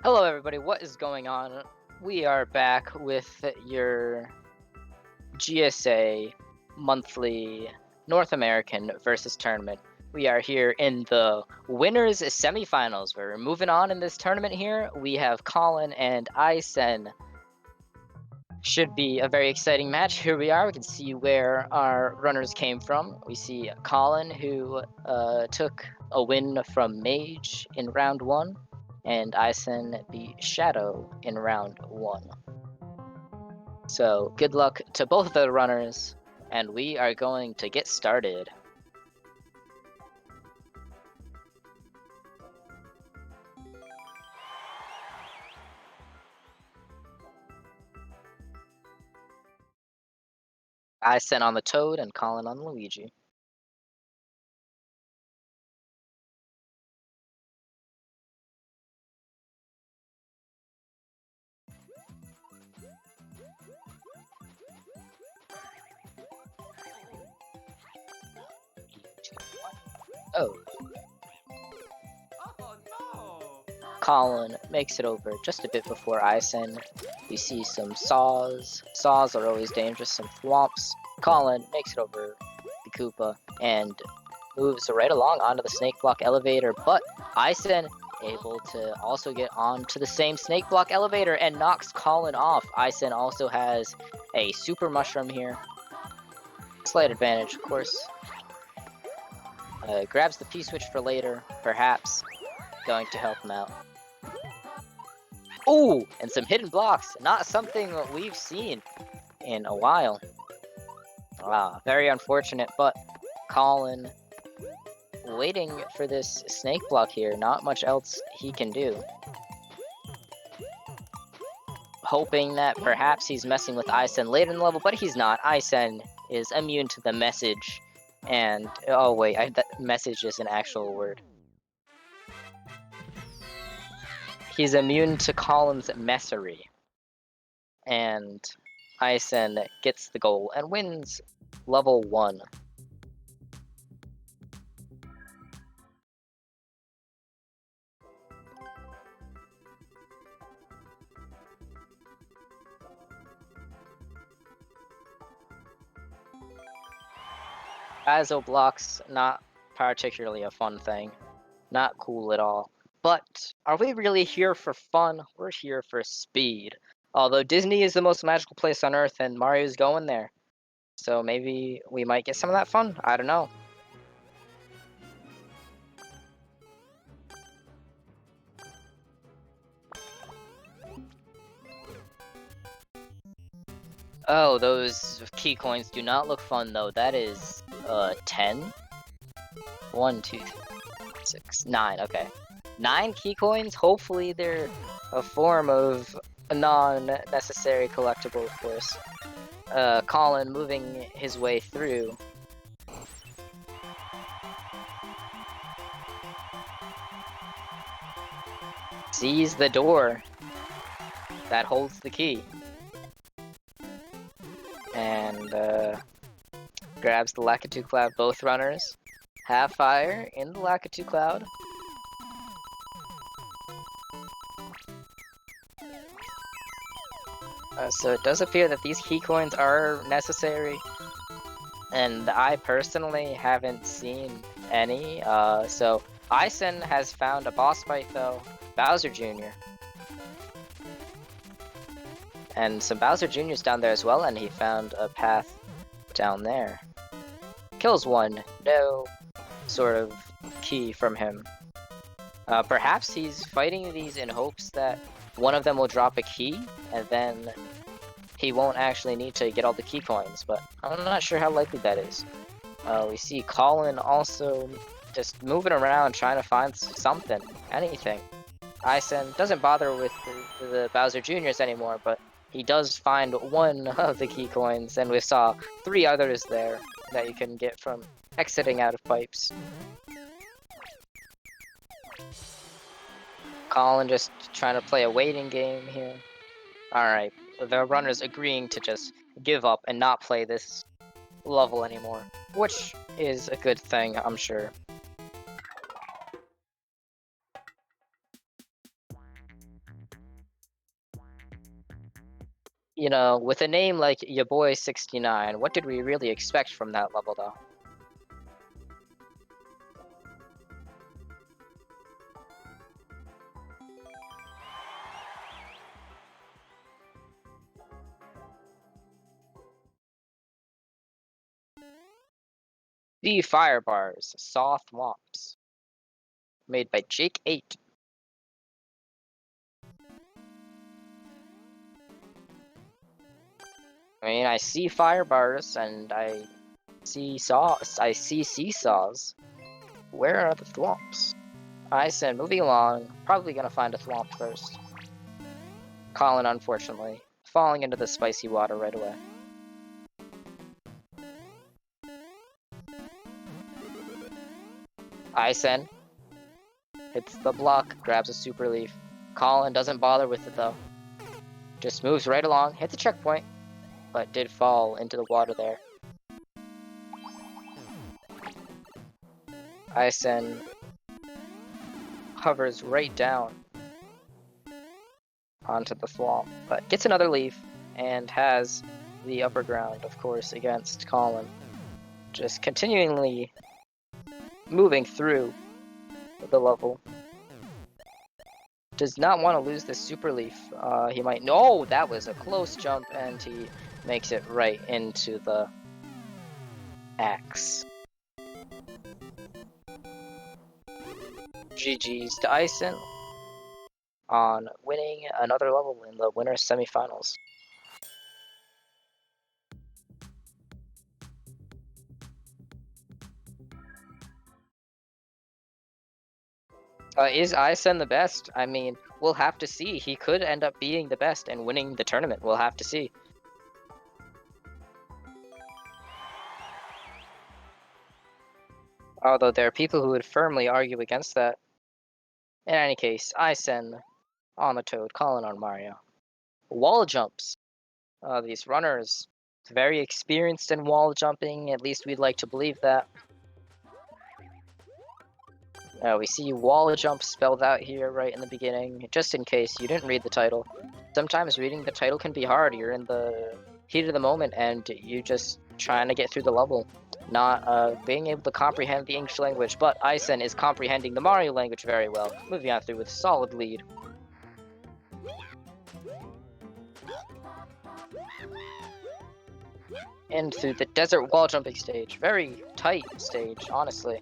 Hello everybody, what is going on? We are back with your GSA monthly North American versus tournament. We are here in the winners semifinals. We're moving on in this tournament here. We have Colin and isen. Should be a very exciting match. Here we are. We can see where our runners came from. We see Colin, who took a win from Mage in round 1, and isen beat Shadow in round 1. So good luck to both of the runners, and we are going to get started. Isen on the Toad and Colin on the Luigi. Oh. Colin makes it over just a bit before isen. We see some saws. Saws are always dangerous, some thwomps. Colin makes it over the Koopa and moves right along onto the snake block elevator, but isen able to also get onto the same snake block elevator and knocks Colin off. Isen also has a super mushroom here. Slight advantage, of course. Grabs the P-switch for later, perhaps going to help him out. Ooh, and some hidden blocks. Not something we've seen in a while. Wow, very unfortunate, but Colin waiting for this snake block here. Not much else he can do. Hoping that perhaps he's messing with isen later in the level, but he's not. Isen is immune to the message. And, oh wait, that message is an actual word. He's immune to Colin's messery. And isen gets the goal and wins level 1. ISO blocks, not particularly a fun thing. Not cool at all. But are we really here for fun? We're here for speed. Although Disney is the most magical place on Earth and Mario's going there. So maybe we might get some of that fun? I don't know. Oh, those key coins do not look fun though. That is 10? 1, 2, 3, 6, 9, okay. 9 key coins? Hopefully they're a form of a non-necessary collectible, of course. Colin moving his way through. Sees the door that holds the key. And grabs the Lakitu Cloud. Both runners have fire in the Lakitu Cloud. So it does appear that these key coins are necessary, and I personally haven't seen any. So isen has found a boss fight though, Bowser Jr. And some Bowser Jr.'s down there as well, and he found a path down there. Kills one, no sort of key from him. Perhaps he's fighting these in hopes that one of them will drop a key, and then he won't actually need to get all the key coins, but I'm not sure how likely that is. We see Colin also just moving around trying to find something, anything. Isen doesn't bother with the Bowser Juniors anymore, but he does find one of the key coins, and we saw 3 others there that you can get from exiting out of pipes. Colin just trying to play a waiting game here. Alright, the runner's agreeing to just give up and not play this level anymore, which is a good thing, I'm sure. You know, with a name like Ya Boy 69, what did we really expect from that level, though? The Fire Bars, Saw Thwomps, made by Jake 8. I mean, I see fire bars and I see seesaws. Where are the thwomps? Isen, moving along, probably gonna find a thwomp first. Colin, unfortunately, falling into the spicy water right away. Isen hits the block, grabs a super leaf. Colin doesn't bother with it though. Just moves right along, hits a checkpoint, but did fall into the water there. Isen hovers right down onto the thwomp, but gets another leaf and has the upper ground, of course, against Colin. Just continually moving through the level. Does not want to lose this super leaf. He might. No, that was a close jump, and he makes it right into the axe. GG's to Isen on winning another level in the winner's semifinals. Is Isen the best? I mean, we'll have to see. He could end up being the best and winning the tournament. We'll have to see. Although there are people who would firmly argue against that. In any case, Isen on the Toad, Colin on Mario. Wall jumps. These runners, very experienced in wall jumping, at least we'd like to believe that. We see wall jump spelled out here right in the beginning, just in case you didn't read the title. Sometimes reading the title can be hard. You're in the heat of the moment and you just trying to get through the level, not being able to comprehend the English language, but Isen is comprehending the Mario language very well, moving on through with solid lead. And through the desert wall jumping stage. Very tight stage, honestly.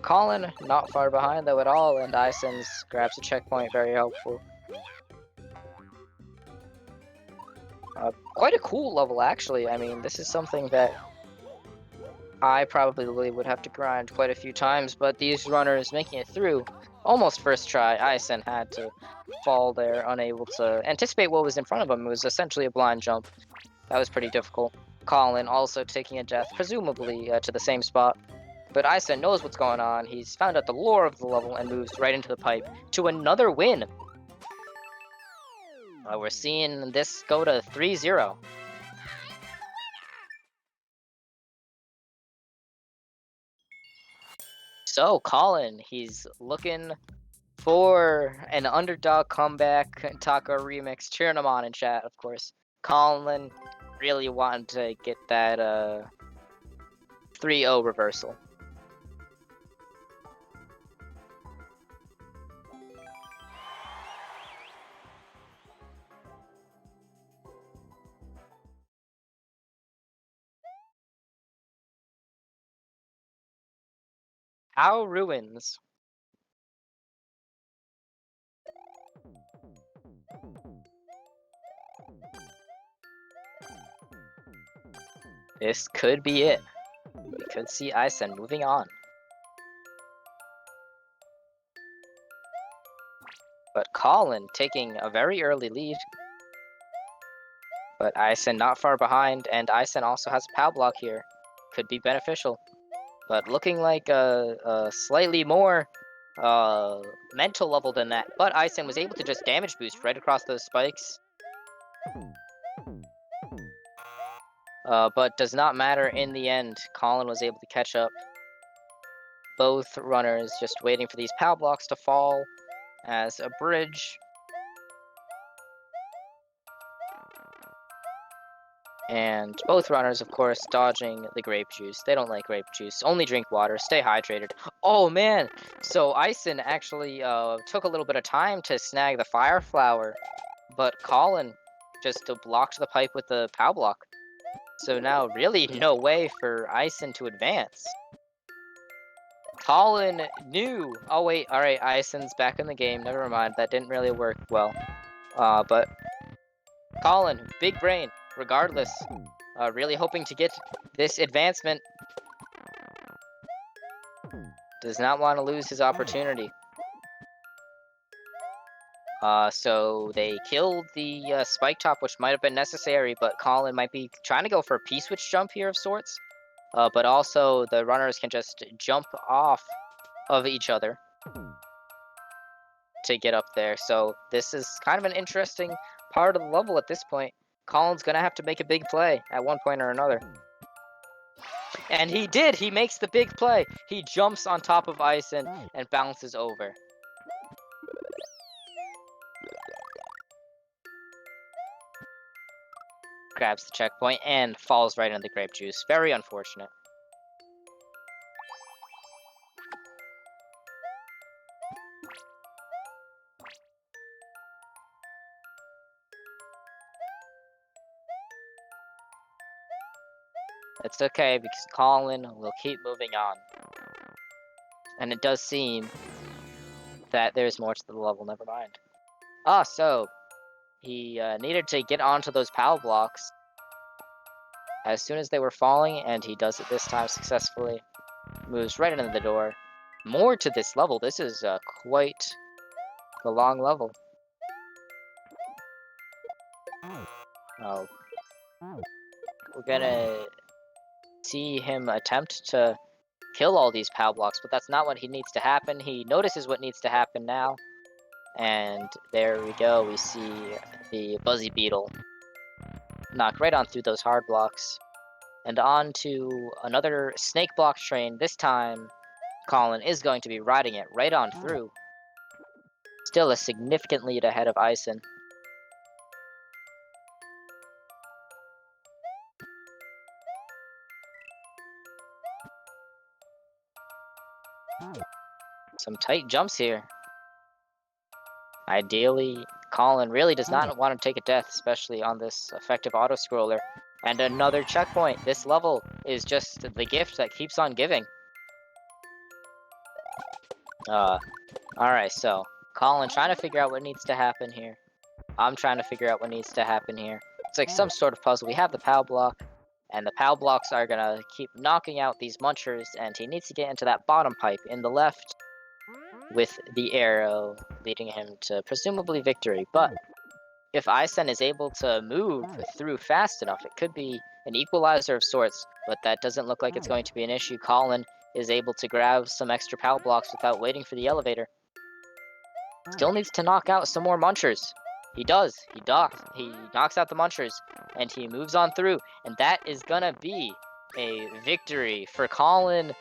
Colin, not far behind though at all, and Isen grabs a checkpoint, very helpful. Quite a cool level, actually. I mean, this is something that I probably would have to grind quite a few times, but these runners making it through, almost first try, Isen had to fall there, unable to anticipate what was in front of him. It was essentially a blind jump. That was pretty difficult. Colin also taking a death, presumably to the same spot. But Isen knows what's going on. He's found out the lore of the level and moves right into the pipe to another win. We're seeing this go to 3-0. So, Colin, he's looking for an underdog comeback, Taco remix, cheering him on in chat, of course. Colin really wanting to get that 3-0 reversal. How ruins? This could be it. We could see Isen moving on. But Colin taking a very early lead. But Isen not far behind, and Isen also has a POW block here. Could be beneficial. But looking like a slightly more mental level than that. But Isen was able to just damage boost right across those spikes. But does not matter in the end. Colin was able to catch up. Both runners just waiting for these POW blocks to fall as a bridge. And both runners, of course, dodging the grape juice. They don't like grape juice. Only drink water. Stay hydrated. Oh, man. So Isen actually took a little bit of time to snag the fire flower. But Colin just blocked the pipe with the POW block. So now really no way for Isen to advance. Colin knew. Oh, wait. All right. Isen's back in the game. Never mind. That didn't really work well. But Colin, big brain, regardless. Really hoping to get this advancement. Does not want to lose his opportunity. So they killed the spike top, which might have been necessary, but Colin might be trying to go for a P-switch jump here of sorts. But also the runners can just jump off of each other to get up there. So this is kind of an interesting part of the level at this point. Colin's going to have to make a big play at one point or another. And he did! He makes the big play! He jumps on top of Isen and bounces over. Grabs the checkpoint and falls right into the grape juice. Very unfortunate. It's okay because Colin will keep moving on. And it does seem that there's more to the level, never mind. So he needed to get onto those POW blocks as soon as they were falling, and he does it this time successfully. Moves right into the door. More to this level. This is quite a long level. Oh. We're gonna see him attempt to kill all these POW blocks, but that's not what he needs to happen. He notices what needs to happen now. And there we go. We see the Buzzy Beetle knock right on through those hard blocks. And on to another snake block train. This time, Colin is going to be riding it right on through. Still a significant lead ahead of Isen. Some tight jumps here. Ideally, Colin really does not want to take a death, especially on this effective auto-scroller. And another checkpoint. This level is just the gift that keeps on giving. Alright, so Colin trying to figure out what needs to happen here. I'm trying to figure out what needs to happen here. It's like some sort of puzzle. We have the POW block, and the POW blocks are gonna keep knocking out these munchers, and he needs to get into that bottom pipe in the left with the arrow leading him to presumably victory. But if Isen is able to move through fast enough, it could be an equalizer of sorts, but that doesn't look like it's going to be an issue. Colin is able to grab some extra POW blocks without waiting for the elevator. Still needs to knock out some more munchers. He does. He knocks out the munchers, and he moves on through, and that is gonna be a victory for Colin.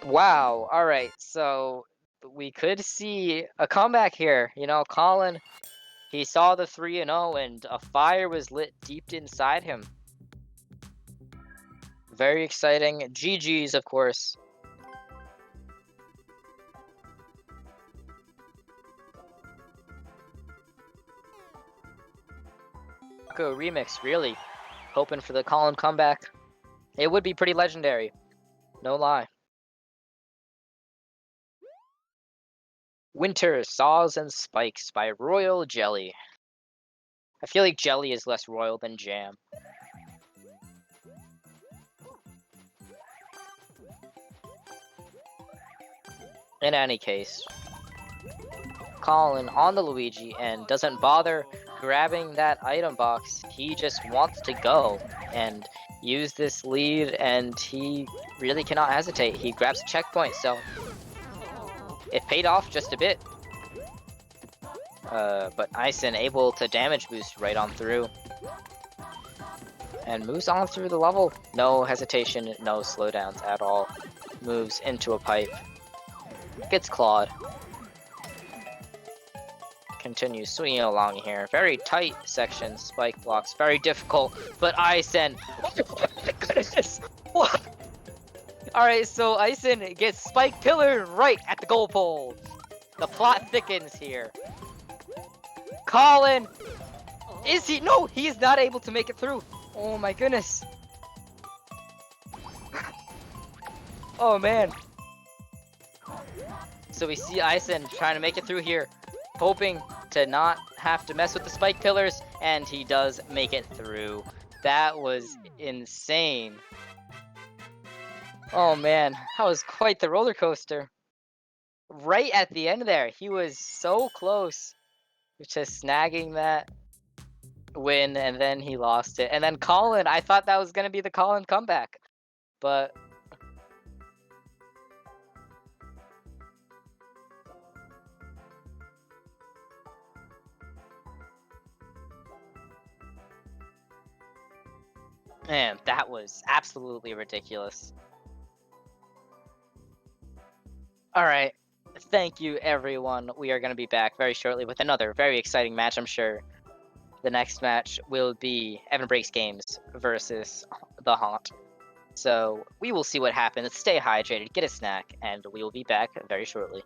Wow, alright, so we could see a comeback here. You know, Colin, he saw the 3-0, and a fire was lit deep inside him. Very exciting. GG's, of course. Remix, really hoping for the Colin comeback. It would be pretty legendary, no lie. Winter, Saws and Spikes by Royal Jelly. I feel like Jelly is less royal than Jam. In any case, Colin on the Luigi and doesn't bother grabbing that item box. He just wants to go and use this lead, and he really cannot hesitate. He grabs a checkpoint, so it paid off just a bit. But Isen able to damage boost right on through. And moves on through the level. No hesitation, no slowdowns at all. Moves into a pipe. Gets clawed. continues swinging along here. Very tight section, spike blocks, very difficult, but isen. Oh my goodness! What? Alright, so isen gets spike pillar right at the goal pole. The plot thickens here. Colin! Is he? No, he is not able to make it through. Oh my goodness. Oh man. So we see isen trying to make it through here, hoping to not have to mess with the spike pillars, and he does make it through. That was insane. Oh man, that was quite the roller coaster. Right at the end there, he was so close to snagging that win, and then he lost it. And then Colin, I thought that was going to be the Colin comeback, but man, that was absolutely ridiculous. All right. Thank you, everyone. We are going to be back very shortly with another very exciting match, I'm sure. The next match will be Evan Breaks Games versus The Haunt. So we will see what happens. Stay hydrated, get a snack, and we will be back very shortly.